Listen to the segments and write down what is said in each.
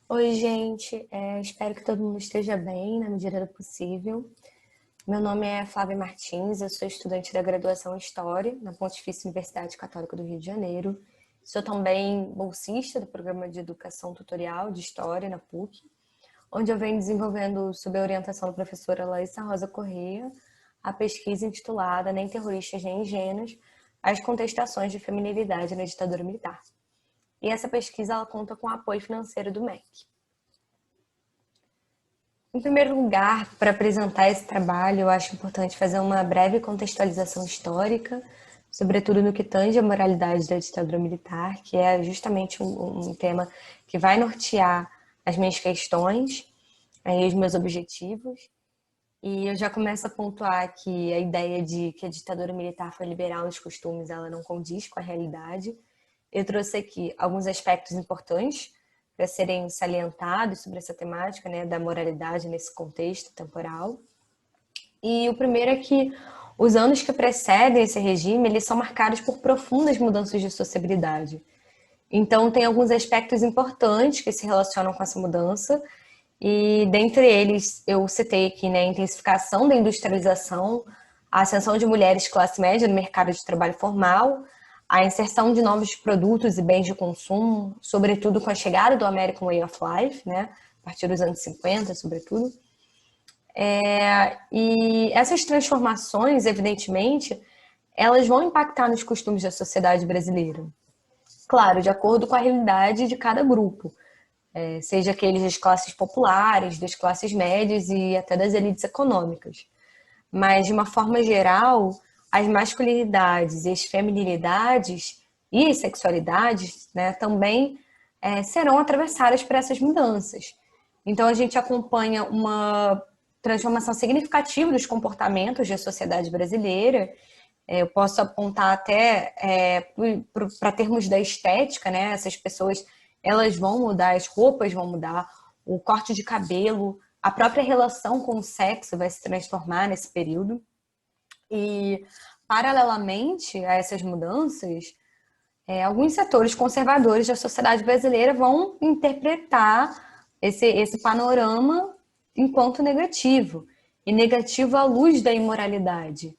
Oi, gente. Espero que todo mundo esteja bem, na medida do possível. Meu nome é Flávia Martins, eu sou estudante da graduação em História na Pontifícia Universidade Católica do Rio de Janeiro. Sou também bolsista do programa de Educação Tutorial de História na PUC, onde eu venho desenvolvendo, sob a orientação da professora Laísa Rosa Corrêa, a pesquisa intitulada Nem Terroristas Nem Ingênuos, as contestações de feminilidade na ditadura militar. E essa pesquisa ela conta com o apoio financeiro do MEC. Em primeiro lugar, para apresentar esse trabalho, eu acho importante fazer uma breve contextualização histórica, sobretudo no que tange a moralidade da ditadura militar, que é justamente um tema que vai nortear as minhas questões e os meus objetivos. E eu já começo a pontuar que a ideia de que a ditadura militar foi liberal nos costumes, ela não condiz com a realidade. Eu trouxe aqui alguns aspectos importantes para serem salientados sobre essa temática, né, da moralidade nesse contexto temporal. E o primeiro é que os anos que precedem esse regime, eles são marcados por profundas mudanças de sociabilidade. Então, tem alguns aspectos importantes que se relacionam com essa mudança, e dentre eles eu citei aqui, né, a intensificação da industrialização, a ascensão de mulheres de classe média no mercado de trabalho formal, a inserção de novos produtos e bens de consumo, sobretudo com a chegada do American Way of Life, né, a partir dos anos 50, sobretudo. E essas transformações, evidentemente, elas vão impactar nos costumes da sociedade brasileira. Claro, de acordo com a realidade de cada grupo, seja aqueles das classes populares, das classes médias e até das elites econômicas. Mas, de uma forma geral, as masculinidades e as feminilidades e as sexualidades, né, também serão atravessadas por essas mudanças. Então, a gente acompanha uma transformação significativa dos comportamentos da sociedade brasileira. Eu posso apontar até para termos da estética, né? Essas pessoas elas vão mudar, as roupas vão mudar, o corte de cabelo, a própria relação com o sexo vai se transformar nesse período. E, paralelamente a essas mudanças, alguns setores conservadores da sociedade brasileira vão interpretar esse panorama enquanto negativo, e negativo à luz da imoralidade.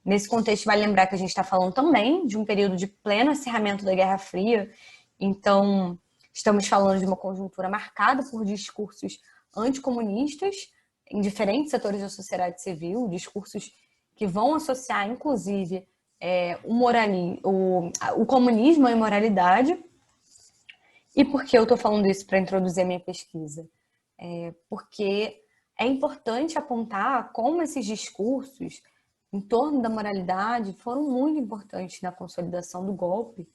Nesse contexto, vale lembrar que a gente está falando também de um período de pleno acirramento da Guerra Fria, então estamos falando de uma conjuntura marcada por discursos anticomunistas em diferentes setores da sociedade civil, discursos que vão associar, inclusive, o comunismo à imoralidade. E por que eu estou falando isso para introduzir a minha pesquisa? Porque é importante apontar como esses discursos em torno da moralidade foram muito importantes na consolidação do golpe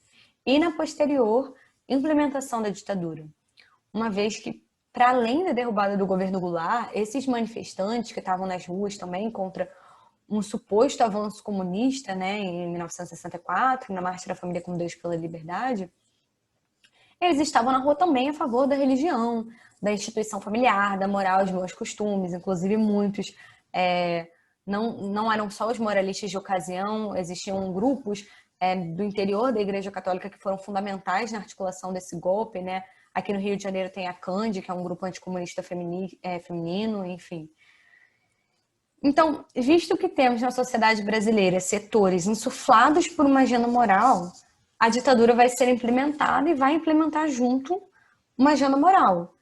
e na posterior implementação da ditadura. Uma vez que, para além da derrubada do governo Goulart, esses manifestantes que estavam nas ruas também contra um suposto avanço comunista, né, em 1964, na Marcha da Família com Deus pela Liberdade, eles estavam na rua também a favor da religião, da instituição familiar, da moral, dos bons costumes. Inclusive, muitos não eram só os moralistas de ocasião, existiam grupos do interior da Igreja Católica que foram fundamentais na articulação desse golpe, né? Aqui no Rio de Janeiro tem a CANDE, que é um grupo anticomunista feminino, enfim. Então, visto que temos na sociedade brasileira setores insuflados por uma agenda moral, a ditadura vai ser implementada e vai implementar junto uma agenda moral.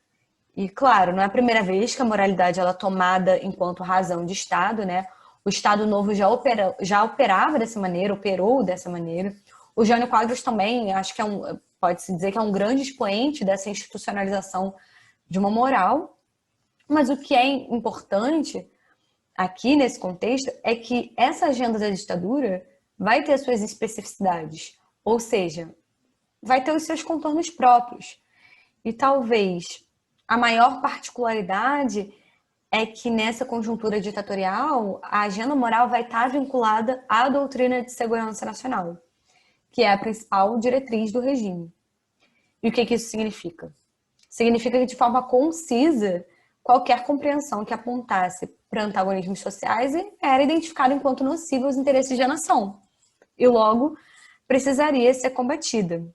E, claro, não é a primeira vez que a moralidade ela é tomada enquanto razão de Estado, né? O Estado Novo já operava dessa maneira, operou dessa maneira. O Jânio Quadros também, acho que pode-se dizer que é um grande expoente dessa institucionalização de uma moral. Mas o que é importante aqui nesse contexto é que essa agenda da ditadura vai ter suas especificidades, ou seja, vai ter os seus contornos próprios. E talvez a maior particularidade é que nessa conjuntura ditatorial, a agenda moral vai estar vinculada à doutrina de segurança nacional, que é a principal diretriz do regime. E o que isso significa? Significa que, de forma concisa, qualquer compreensão que apontasse para antagonismos sociais era identificada enquanto nociva aos interesses da nação. E logo precisaria ser combatida.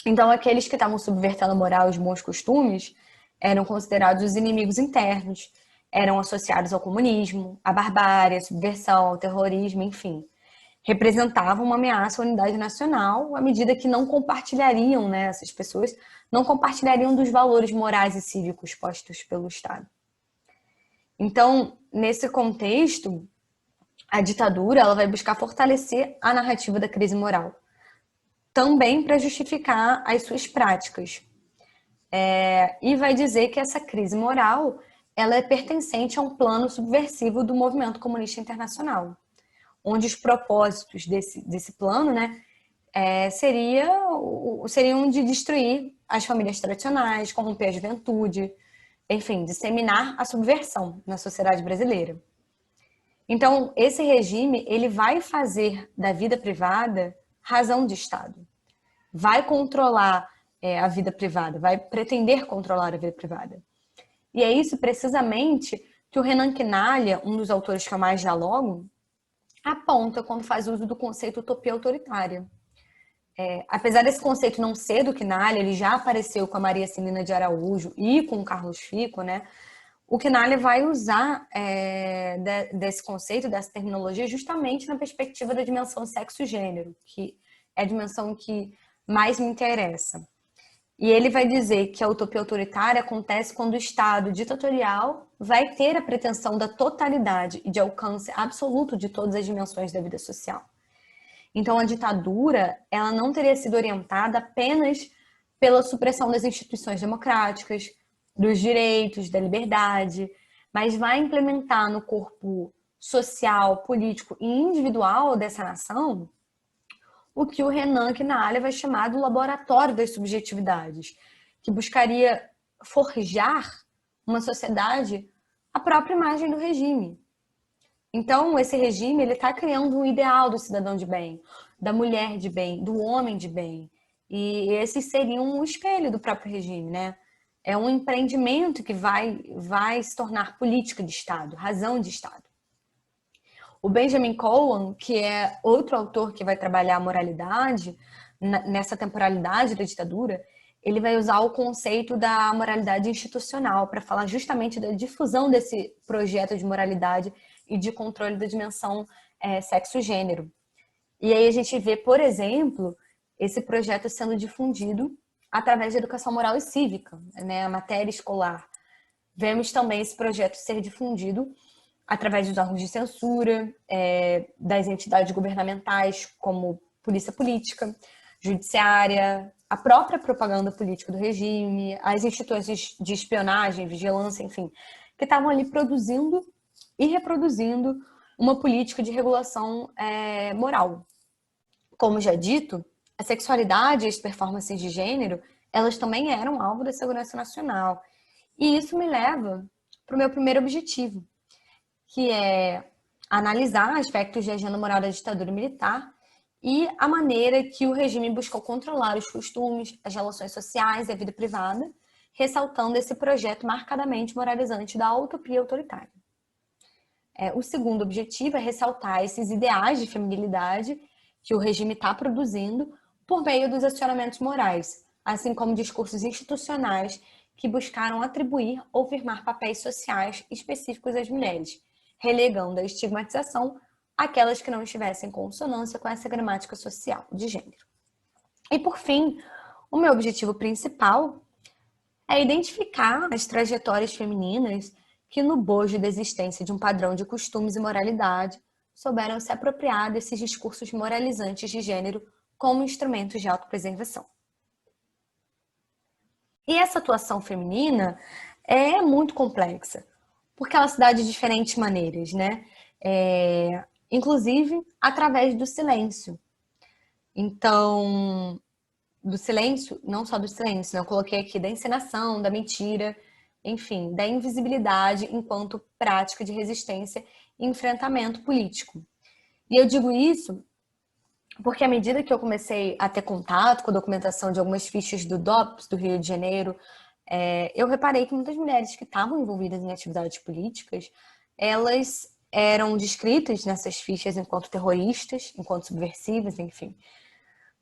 Então, aqueles que estavam subvertendo a moral e os bons costumes, eram considerados os inimigos internos, eram associados ao comunismo, à barbárie, à subversão, ao terrorismo, enfim. Representavam uma ameaça à unidade nacional à medida que não compartilhariam, né, essas pessoas não compartilhariam dos valores morais e cívicos postos pelo Estado. Então, nesse contexto, a ditadura ela vai buscar fortalecer a narrativa da crise moral, também para justificar as suas práticas. E vai dizer que essa crise moral ela é pertencente a um plano subversivo do movimento comunista internacional, onde os propósitos desse plano, né, seriam de destruir as famílias tradicionais, corromper a juventude, enfim, disseminar a subversão na sociedade brasileira. Então, esse regime ele vai fazer da vida privada razão de Estado, vai controlar a vida privada, vai pretender controlar a vida privada. E é isso precisamente que o Renan Quinalha, um dos autores que eu mais dialogo, aponta quando faz uso do conceito utopia autoritária. Apesar desse conceito não ser do Quinalha, ele já apareceu com a Maria Celina de Araújo e com o Carlos Fico, né? O Quinalha vai usar desse conceito, dessa terminologia, justamente na perspectiva da dimensão sexo-gênero, que é a dimensão que mais me interessa. E ele vai dizer que a utopia autoritária acontece quando o Estado ditatorial vai ter a pretensão da totalidade e de alcance absoluto de todas as dimensões da vida social. Então, a ditadura ela não teria sido orientada apenas pela supressão das instituições democráticas, dos direitos, da liberdade, mas vai implementar no corpo social, político e individual dessa nação o que o Renan Quinalha vai chamar do laboratório das subjetividades, que buscaria forjar uma sociedade à própria imagem do regime. Então, esse regime ele está criando um ideal do cidadão de bem, da mulher de bem, do homem de bem. E esse seria um espelho do próprio regime, né? É um empreendimento que vai se tornar política de Estado, razão de Estado. O Benjamin Cohen, que é outro autor que vai trabalhar a moralidade, nessa temporalidade da ditadura, ele vai usar o conceito da moralidade institucional para falar justamente da difusão desse projeto de moralidade e de controle da dimensão sexo-gênero. E aí a gente vê, por exemplo, esse projeto sendo difundido através da educação moral e cívica, né, a matéria escolar. Vemos também esse projeto ser difundido através dos órgãos de censura, das entidades governamentais, como polícia política, judiciária, a própria propaganda política do regime, as instituições de espionagem, vigilância, enfim, que estavam ali produzindo e reproduzindo uma política de regulação moral. Como já dito, a sexualidade e as performances de gênero, elas também eram alvo da segurança nacional. E isso me leva para o meu primeiro objetivo, que é analisar aspectos de agenda moral da ditadura militar e a maneira que o regime buscou controlar os costumes, as relações sociais e a vida privada, ressaltando esse projeto marcadamente moralizante da utopia autoritária. O segundo objetivo é ressaltar esses ideais de feminilidade que o regime está produzindo por meio dos acionamentos morais, assim como discursos institucionais que buscaram atribuir ou firmar papéis sociais específicos às mulheres, relegando a estigmatização àquelas que não estivessem em consonância com essa gramática social de gênero. E, por fim, o meu objetivo principal é identificar as trajetórias femininas que, no bojo da existência de um padrão de costumes e moralidade, souberam se apropriar desses discursos moralizantes de gênero como instrumentos de autopreservação. E essa atuação feminina é muito complexa, porque ela se dá de diferentes maneiras, né? Inclusive através do silêncio. Então, do silêncio, não só do silêncio, né? Eu coloquei aqui da encenação, da mentira, enfim, da invisibilidade enquanto prática de resistência e enfrentamento político. E eu digo isso porque à medida que eu comecei a ter contato com a documentação de algumas fichas do DOPS do Rio de Janeiro, eu reparei que muitas mulheres que estavam envolvidas em atividades políticas, elas eram descritas nessas fichas enquanto terroristas, enquanto subversivas, enfim.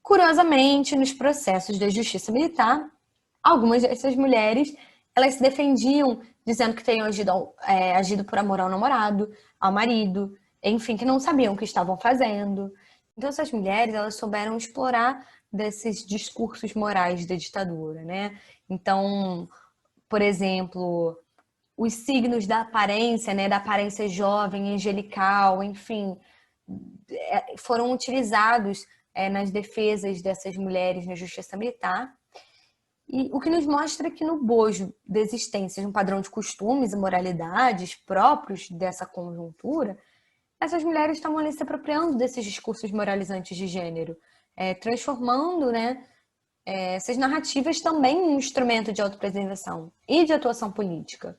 Curiosamente, nos processos da justiça militar, algumas dessas mulheres elas se defendiam dizendo que teriam agido por amor ao namorado, ao marido, enfim, que não sabiam o que estavam fazendo. Então, essas mulheres, elas souberam explorar desses discursos morais da ditadura, né? Então, por exemplo, os signos da aparência, né, da aparência jovem, angelical, enfim, foram utilizados nas defesas dessas mulheres na justiça militar. E o que nos mostra que no bojo da existência de um padrão de costumes e moralidades próprios dessa conjuntura, essas mulheres estavam ali se apropriando desses discursos moralizantes de gênero, transformando, né, essas narrativas também em um instrumento de autopreservação e de atuação política.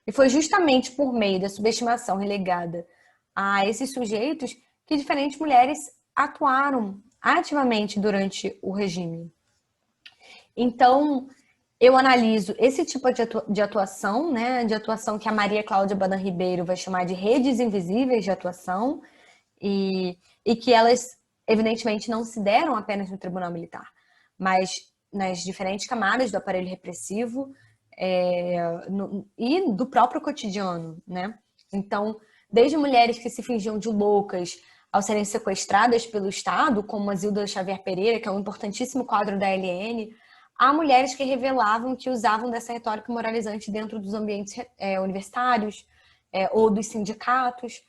E foi justamente por meio da subestimação relegada a esses sujeitos que diferentes mulheres atuaram ativamente durante o regime. Então, eu analiso esse tipo de atuação, né, de atuação que a Maria Cláudia Badan Ribeiro vai chamar de redes invisíveis de atuação, e que elas, evidentemente, não se deram apenas no Tribunal Militar, mas nas diferentes camadas do aparelho repressivo e do próprio cotidiano, né? Então, desde mulheres que se fingiam de loucas ao serem sequestradas pelo Estado, como a Zilda Xavier Pereira, que é um importantíssimo quadro da LN, há mulheres que revelavam que usavam dessa retórica moralizante dentro dos ambientes universitários ou dos sindicatos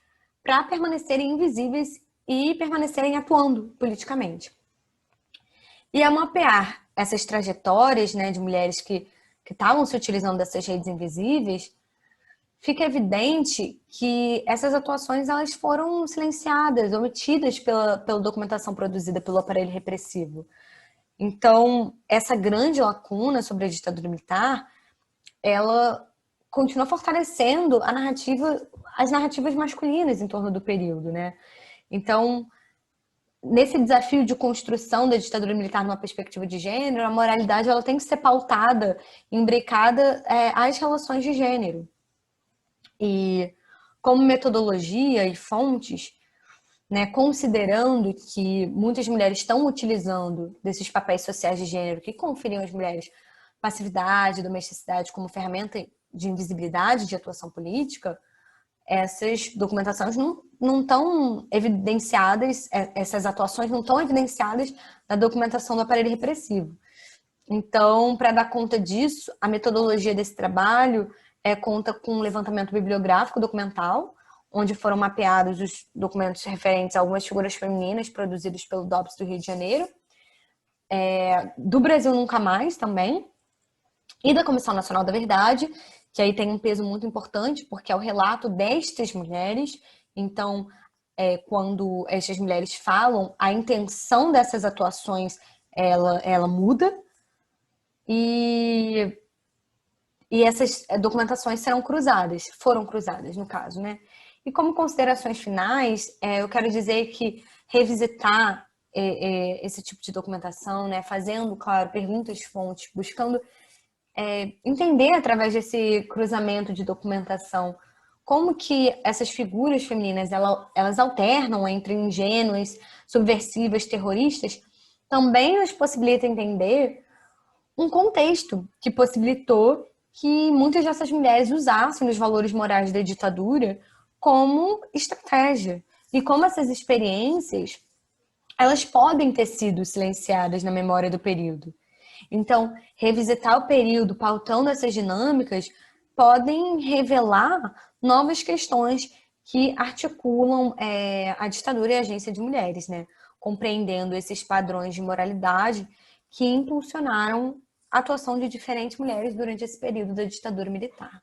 para permanecerem invisíveis e permanecerem atuando politicamente. E ao mapear essas trajetórias, né, de mulheres que estavam se utilizando dessas redes invisíveis, fica evidente que essas atuações elas foram silenciadas, omitidas pela documentação produzida pelo aparelho repressivo. Então, essa grande lacuna sobre a ditadura militar, ela continua fortalecendo as narrativas masculinas em torno do período, né? Então, nesse desafio de construção da ditadura militar numa perspectiva de gênero, a moralidade ela tem que ser pautada, imbricada às relações de gênero. E como metodologia e fontes, né, considerando que muitas mulheres estão utilizando desses papéis sociais de gênero que conferiam às mulheres passividade, domesticidade como ferramenta de invisibilidade de atuação política, essas documentações não estão evidenciadas, essas atuações não estão evidenciadas na documentação do aparelho repressivo. Então, para dar conta disso, a metodologia desse trabalho conta com um levantamento bibliográfico documental, onde foram mapeados os documentos referentes a algumas figuras femininas produzidos pelo DOPS do Rio de Janeiro, do Brasil Nunca Mais também, e da Comissão Nacional da Verdade, que aí tem um peso muito importante, porque é o relato destas mulheres. Então, quando estas mulheres falam, a intenção dessas atuações, ela muda, e essas documentações foram cruzadas, no caso, né? E como considerações finais, eu quero dizer que revisitar esse tipo de documentação, né, fazendo, claro, perguntas-fontes, buscando entender através desse cruzamento de documentação como que essas figuras femininas elas alternam entre ingênuas, subversivas, terroristas, também nos possibilita entender um contexto que possibilitou que muitas dessas mulheres usassem os valores morais da ditadura como estratégia. E como essas experiências, elas podem ter sido silenciadas na memória do período. Então, revisitar o período pautando essas dinâmicas podem revelar novas questões que articulam a ditadura e a agência de mulheres, né? Compreendendo esses padrões de moralidade que impulsionaram a atuação de diferentes mulheres durante esse período da ditadura militar.